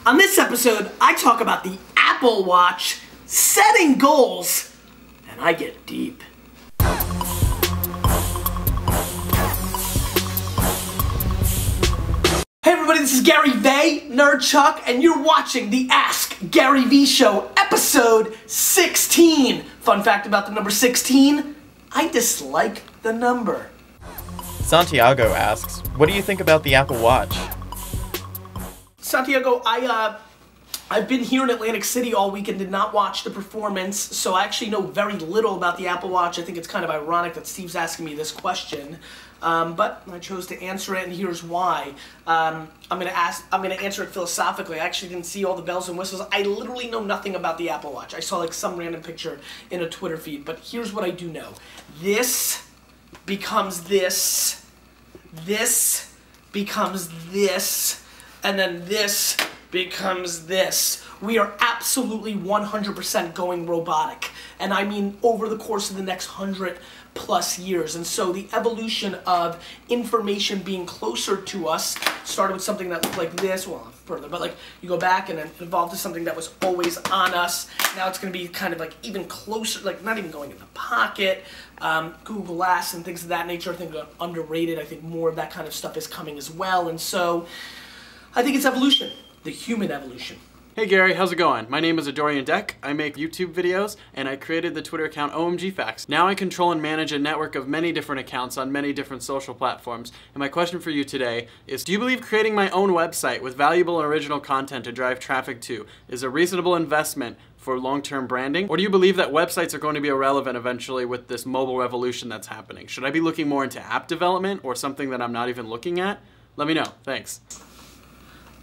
On this episode, I talk about the Apple Watch, setting goals, and I get deep. Hey everybody, this is GaryVee, Nerd Chuck, and you're watching the Ask GaryVee Show, episode 16. Fun fact about the number 16, I dislike the number. Santiago asks, what do you think about the Apple Watch? Santiago, I've been here in Atlantic City all week and did not watch the performance, so I actually know very little about the Apple Watch. I think it's kind of ironic that Steve's asking me this question, but I chose to answer it, and here's why. I'm gonna answer it philosophically. I actually didn't see all the bells and whistles. I literally know nothing about the Apple Watch. I saw like some random picture in a Twitter feed, but here's what I do know. This becomes this, this becomes this, and then this becomes this. We are absolutely 100% going robotic. And I mean over the course of the next 100+ years. And so the evolution of information being closer to us started with something that looked like this, well, further, but like you go back and then it evolved to something that was always on us. Now it's gonna be kind of like even closer, like not even going in the pocket. Google Glass and things of that nature I think are underrated. I think more of that kind of stuff is coming as well. And so I think it's evolution, the human evolution. Hey Gary, how's it going? My name is Adorian Deck. I make YouTube videos, and I created the Twitter account OMG Facts. Now I control and manage a network of many different accounts on many different social platforms. And my question for you today is, do you believe creating my own website with valuable and original content to drive traffic to is a reasonable investment for long-term branding? Or do you believe that websites are going to be irrelevant eventually with this mobile revolution that's happening? Should I be looking more into app development or something that I'm not even looking at? Let me know. Thanks.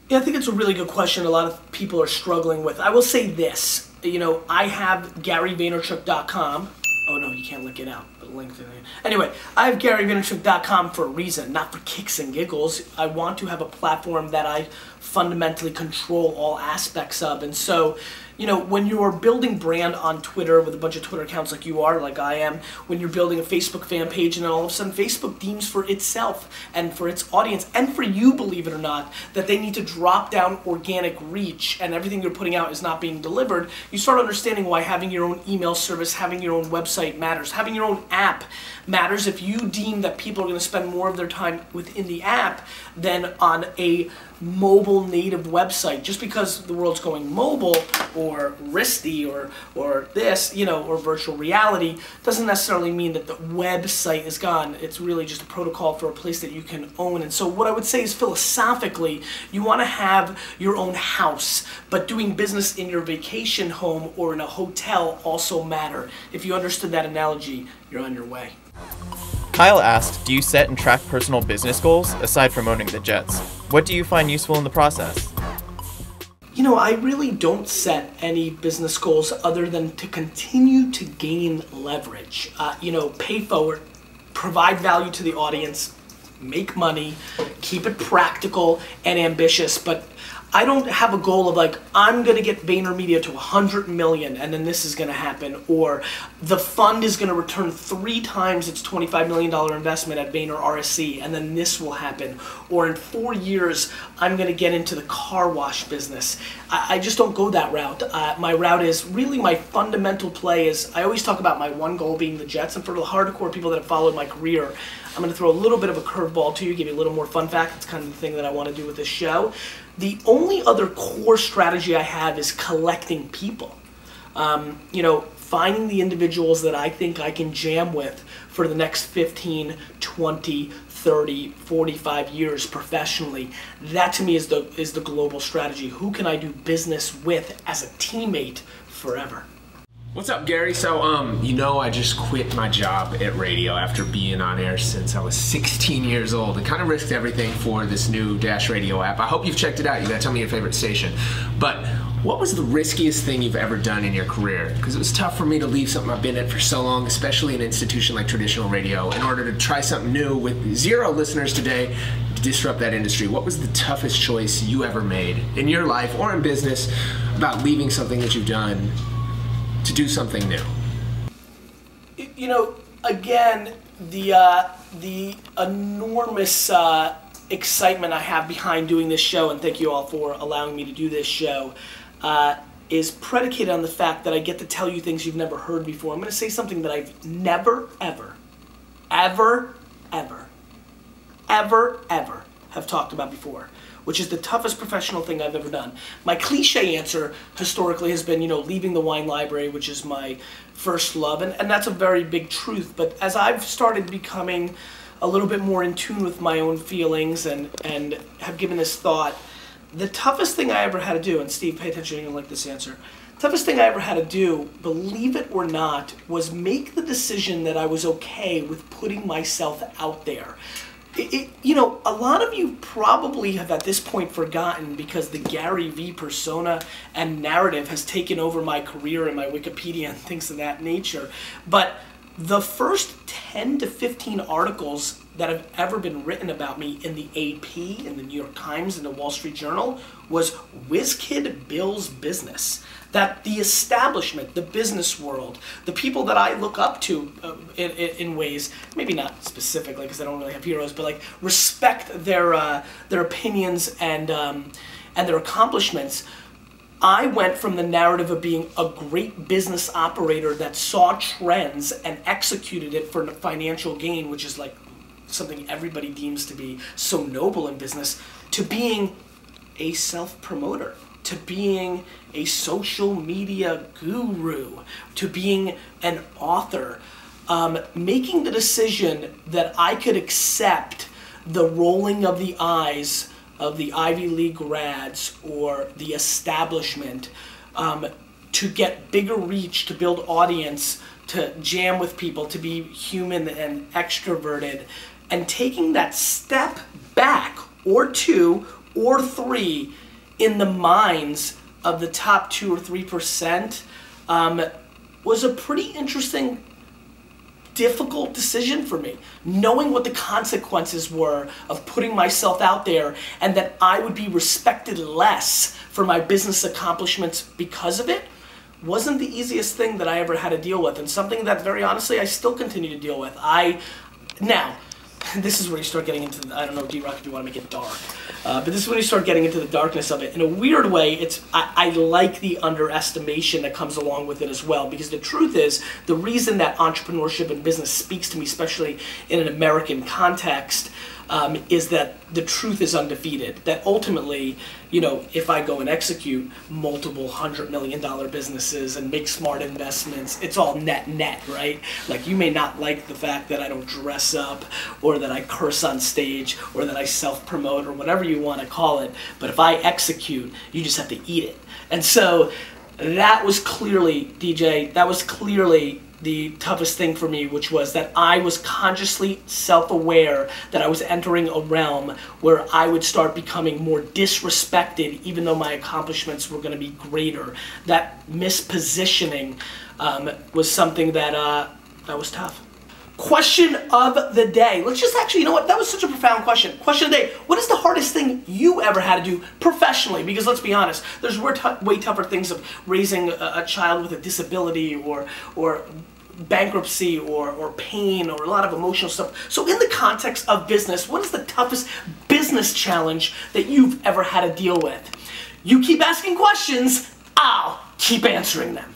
Yeah, I think it's a really good question a lot of people are struggling with. I will say this, you know, I have GaryVaynerchuk.com. Oh no, you can't link it out, but link to it. Anyway, I have GaryVaynerchuk.com for a reason, not for kicks and giggles. I want to have a platform that I fundamentally control all aspects of. And so, you know, when you're building brand on Twitter with a bunch of Twitter accounts like you are, like I am, when you're building a Facebook fan page and then all of a sudden Facebook deems for itself and for its audience and for you, believe it or not, that they need to drop down organic reach and everything you're putting out is not being delivered, you start understanding why having your own email service, having your own website matters, having your own app matters. If you deem that people are going to spend more of their time within the app than on a mobile native website, just because the world's going mobile or risky or this, you know, or virtual reality, doesn't necessarily mean that the website is gone. It's really just a protocol for a place that you can own. And so what I would say is philosophically, you want to have your own house, but doing business in your vacation home or in a hotel also matter. If you understood that analogy, you're on your way. Kyle asked, do you set and track personal business goals aside from owning the jets? What do you find useful in the process? You know, I really don't set any business goals other than to continue to gain leverage. You know, pay forward, provide value to the audience, make money, keep it practical and ambitious, but I don't have a goal of like, I'm gonna get VaynerMedia to 100 million and then this is gonna happen, or the fund is gonna return 3 times its $25 million investment at Vayner RSC and then this will happen, or in 4 years I'm gonna get into the car wash business. I just don't go that route. My route is really, my fundamental play is, I always talk about my one goal being the Jets, and for the hardcore people that have followed my career, I'm going to throw a little bit of a curveball to you, give you a little more fun fact. It's kind of the thing that I want to do with this show. The only other core strategy I have is collecting people. You know, finding the individuals that I think I can jam with for the next 15, 20, 30, 45 years professionally. That to me is the global strategy. Who can I do business with as a teammate forever? What's up, Gary? So, you know, I just quit my job at radio after being on air since I was 16 years old. I kind of risked everything for this new Dash Radio app. I hope you've checked it out. You gotta tell me your favorite station. But what was the riskiest thing you've ever done in your career? Because it was tough for me to leave something I've been at for so long, especially an institution like traditional radio, in order to try something new with 0 listeners today to disrupt that industry. What was the toughest choice you ever made in your life or in business about leaving something that you've done to do something new? You know, again, the enormous excitement I have behind doing this show, and thank you all for allowing me to do this show, is predicated on the fact that I get to tell you things you've never heard before. I'm going to say something that I've never, ever have talked about before, which is the toughest professional thing I've ever done. My cliche answer historically has been, leaving the wine library, which is my first love, and that's a very big truth. But as I've started becoming a little bit more in tune with my own feelings and have given this thought, the toughest thing I ever had to do, and Steve, pay attention, you're gonna like this answer. Toughest thing I ever had to do, believe it or not, was make the decision that I was okay with putting myself out there. A lot of you probably have at this point forgotten, because the GaryVee persona and narrative has taken over my career and my Wikipedia and things of that nature. But the first 10 to 15 articles that have ever been written about me in the AP, in the New York Times, in the Wall Street Journal was WizKid Bill's business. That the establishment, the business world, the people that I look up to in ways, maybe not specifically because I don't really have heroes, but like respect their opinions and their accomplishments. I went from the narrative of being a great business operator that saw trends and executed it for financial gain, which is like something everybody deems to be so noble in business, to being a self-promoter, to being a social media guru, to being an author, making the decision that I could accept the rolling of the eyes of the Ivy League grads or the establishment, to get bigger reach, to build audience, to jam with people, to be human and extroverted, and taking that step back, or 2 or 3, in the minds of the top 2 or 3%, was a pretty interesting, difficult decision for me, knowing what the consequences were of putting myself out there, and that I would be respected less for my business accomplishments because of it. Wasn't the easiest thing that I ever had to deal with, and something that, very honestly, I still continue to deal with. Now, this is where you start getting into, I don't know, D-Rock, if you want to make it dark, but this is when you start getting into the darkness of it. In a weird way, I like the underestimation that comes along with it as well, because the truth is, the reason that entrepreneurship and business speaks to me, especially in an American context, is that the truth is undefeated. That ultimately, if I go and execute multiple $100 million businesses and make smart investments, it's all net, right? Like, you may not like the fact that I don't dress up, or that I curse on stage, or that I self-promote, or whatever you want to call it, but if I execute, you just have to eat it. And so that was clearly, DJ, that was clearly the toughest thing for me, which was that I was consciously self-aware that I was entering a realm where I would start becoming more disrespected, even though my accomplishments were going to be greater. That mispositioning was something that was tough. Question of the day. Let's just actually, you know what? That was such a profound question. Question of the day. What is the hardest thing you ever had to do professionally? Because let's be honest, there's way tougher things of raising a child with a disability, or bankruptcy, or pain, or a lot of emotional stuff. So in the context of business, what is the toughest business challenge that you've ever had to deal with? You keep asking questions, I'll keep answering them.